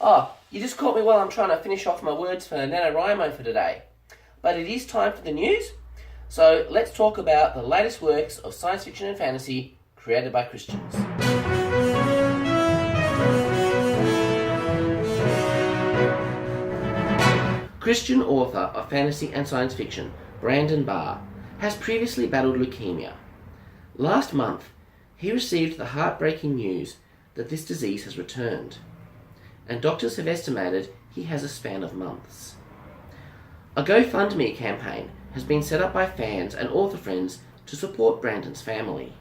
Oh, you just caught me while I'm trying to finish off my words for NaNoWriMo for today. But it is time for the news, so let's talk about the latest works of science fiction and fantasy created by Christians. Christian author of fantasy and science fiction, Barr, has previously battled leukemia. Last month, he received the heartbreaking news that this disease has returned, and doctors have estimated he has a span of months. A GoFundMe campaign has been set up by fans and author friends to support Brandon's family.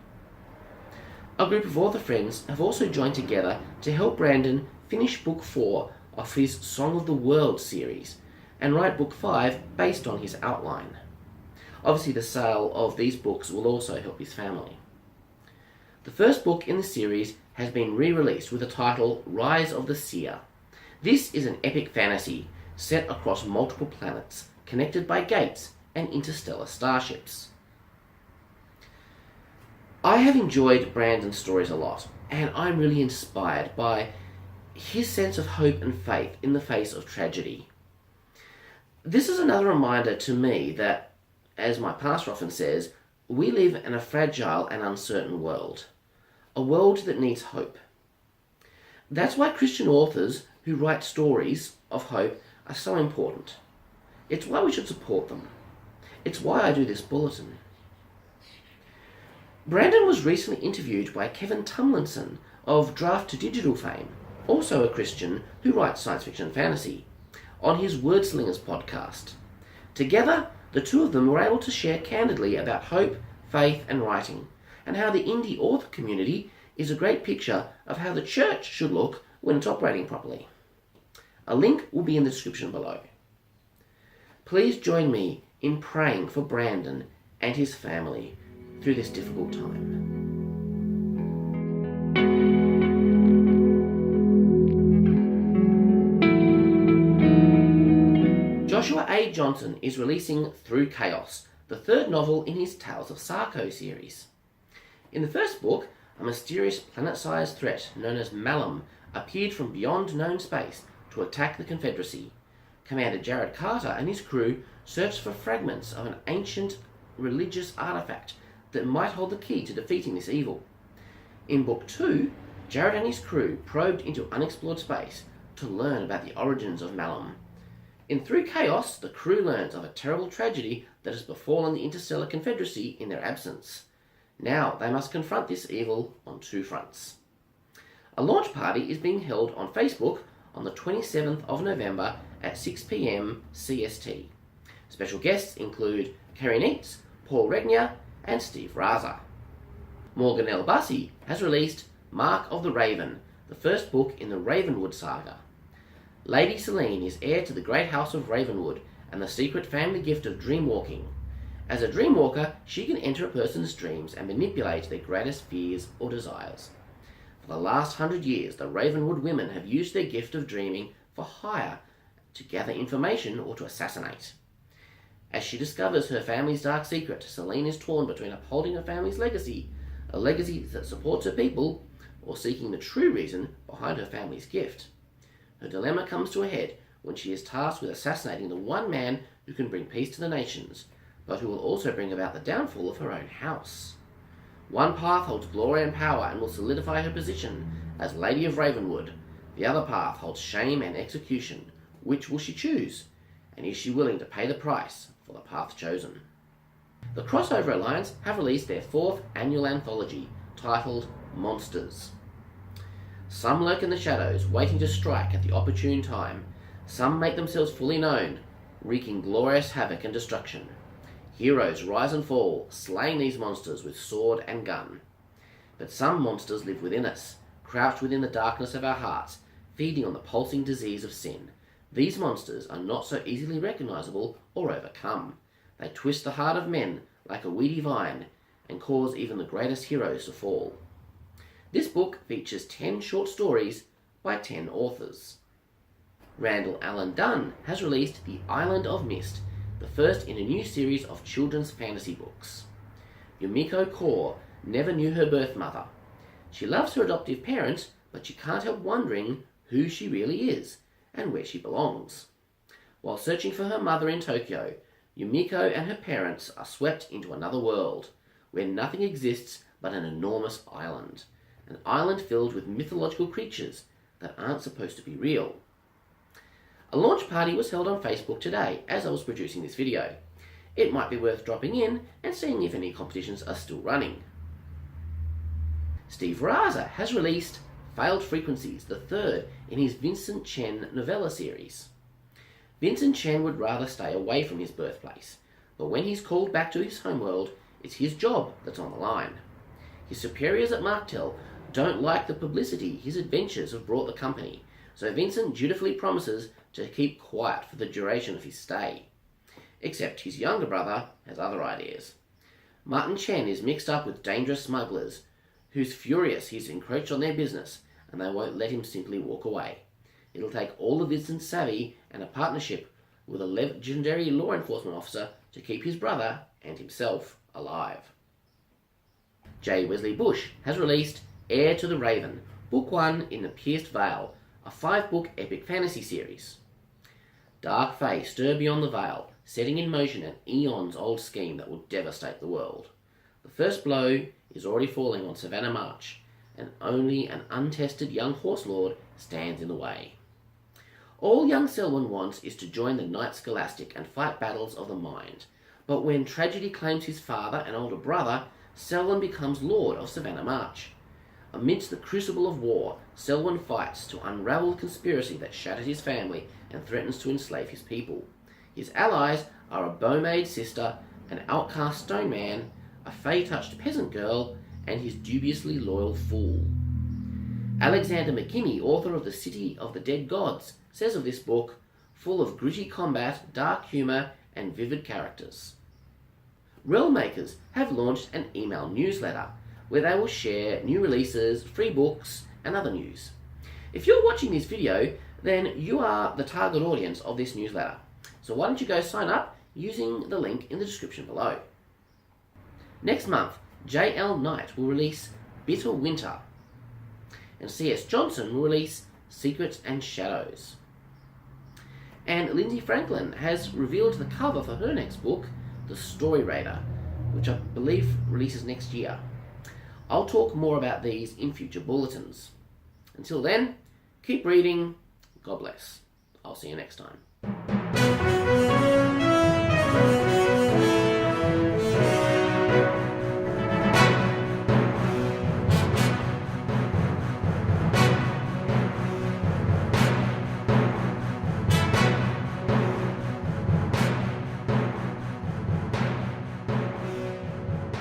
A group of author friends have also joined together to help Brandon finish Book 4 of his Song of the World series and write Book 5 based on his outline. Obviously, the sale of these books will also help his family. The first book in the series has been re-released with the title Rise of the Seer. This is an epic fantasy set across multiple planets, connected by gates and interstellar starships. I have enjoyed Brandon's stories a lot, and I'm really inspired by his sense of hope and faith in the face of tragedy. This is another reminder to me that, as my pastor often says, we live in a fragile and uncertain world. A world that needs hope. That's why Christian authors who write stories of hope are so important. It's why we should support them. It's why I do this bulletin. Brandon was recently interviewed by Kevin Tumlinson of Draft to Digital fame, also a Christian who writes science fiction and fantasy, on his Wordlingers podcast. Together, the two of them were able to share candidly about hope, faith, and writing, and how the indie author community is a great picture of how the church should look when it's operating properly. A link will be in the description below. Please join me in praying for Brandon and his family through this difficult time. Joshua A. Johnston is releasing Through Chaos, the third novel in his Tales of Sarko series. In the first book, a mysterious planet-sized threat known as Malum appeared from beyond known space to attack the Confederacy. Commander Jared Carter and his crew searched for fragments of an ancient religious artifact that might hold the key to defeating this evil. In Book 2, Jared and his crew probed into unexplored space to learn about the origins of Malum. In Through Chaos, the crew learns of a terrible tragedy that has befallen the Interstellar Confederacy in their absence. Now they must confront this evil on two fronts. A launch party is being held on Facebook on the 27th of November at 6 p.m. CST. Special guests include Kerry Neitz, Paul Regnier, and Steve Rzasa. Morgan L. Busse has released Mark of the Raven, the first book in the Ravenwood saga. Lady Selene is heir to the great house of Ravenwood and the secret family gift of dreamwalking. As a dreamwalker, she can enter a person's dreams and manipulate their greatest fears or desires. For the last 100 years, the Ravenwood women have used their gift of dreaming for hire, to gather information or to assassinate. As she discovers her family's dark secret, Selene is torn between upholding her family's legacy, a legacy that supports her people, or seeking the true reason behind her family's gift. Her dilemma comes to a head when she is tasked with assassinating the one man who can bring peace to the nations, but who will also bring about the downfall of her own house. One path holds glory and power and will solidify her position as Lady of Ravenwood. The other path holds shame and execution. Which will she choose? And is she willing to pay the price for the path chosen? The Crossover Alliance have released their fourth annual anthology, titled Monsters. Some lurk in the shadows, waiting to strike at the opportune time. Some make themselves fully known, wreaking glorious havoc and destruction. Heroes rise and fall, slaying these monsters with sword and gun. But some monsters live within us, crouched within the darkness of our hearts, feeding on the pulsing disease of sin. These monsters are not so easily recognizable or overcome. They twist the heart of men like a weedy vine and cause even the greatest heroes to fall. This book features 10 short stories by 10 authors. Randall Allen Dunn has released The Island of Myste, the first in a new series of children's fantasy books. Yumiko Kaur never knew her birth mother. She loves her adoptive parents, but she can't help wondering who she really is and where she belongs. While searching for her mother in Tokyo, Yumiko and her parents are swept into another world, where nothing exists but an enormous island. An island filled with mythological creatures that aren't supposed to be real. A launch party was held on Facebook today as I was producing this video. It might be worth dropping in and seeing if any competitions are still running. Steve Rzasa has released Failed Frequencies, the third in his Vincent Chen novella series. Vincent Chen would rather stay away from his birthplace, but when he's called back to his homeworld, it's his job that's on the line. His superiors at Martel don't like the publicity his adventures have brought the company, so Vincent dutifully promises to keep quiet for the duration of his stay. Except his younger brother has other ideas. Martin Chen is mixed up with dangerous smugglers, who's furious he's encroached on their business, and they won't let him simply walk away. It'll take all of Vincent's savvy and a partnership with a legendary law enforcement officer to keep his brother and himself alive. J. Wesley Busse has released Heir to the Raven, Book 1 in the Pierced Veil, a 5-book epic fantasy series. Dark fae stir beyond the veil, setting in motion an eons-old scheme that will devastate the world. The first blow is already falling on Savannah March, and only an untested young horse lord stands in the way. All young Selwyn wants is to join the Knight Scholastic and fight battles of the mind, but when tragedy claims his father and older brother, Selwyn becomes Lord of Savannah March. Amidst the crucible of war, Selwyn fights to unravel the conspiracy that shattered his family and threatens to enslave his people. His allies are a bow-made sister, an outcast stone man, a fey-touched peasant girl, and his dubiously loyal fool. Alexander McKinney, author of The City of the Dead Gods, says of this book, full of gritty combat, dark humour, and vivid characters. Realm makers have launched an email newsletter where they will share new releases, free books, and other news. If you're watching this video, then you are the target audience of this newsletter. So why don't you go sign up using the link in the description below. Next month, J.L. Knight will release Bitter Winter, and C.S. Johnston will release Secrets and Shadows. And Lindsay Franklin has revealed the cover for her next book, The Story Raider, which I believe releases next year. I'll talk more about these in future bulletins. Until then, keep reading. God bless. I'll see you next time.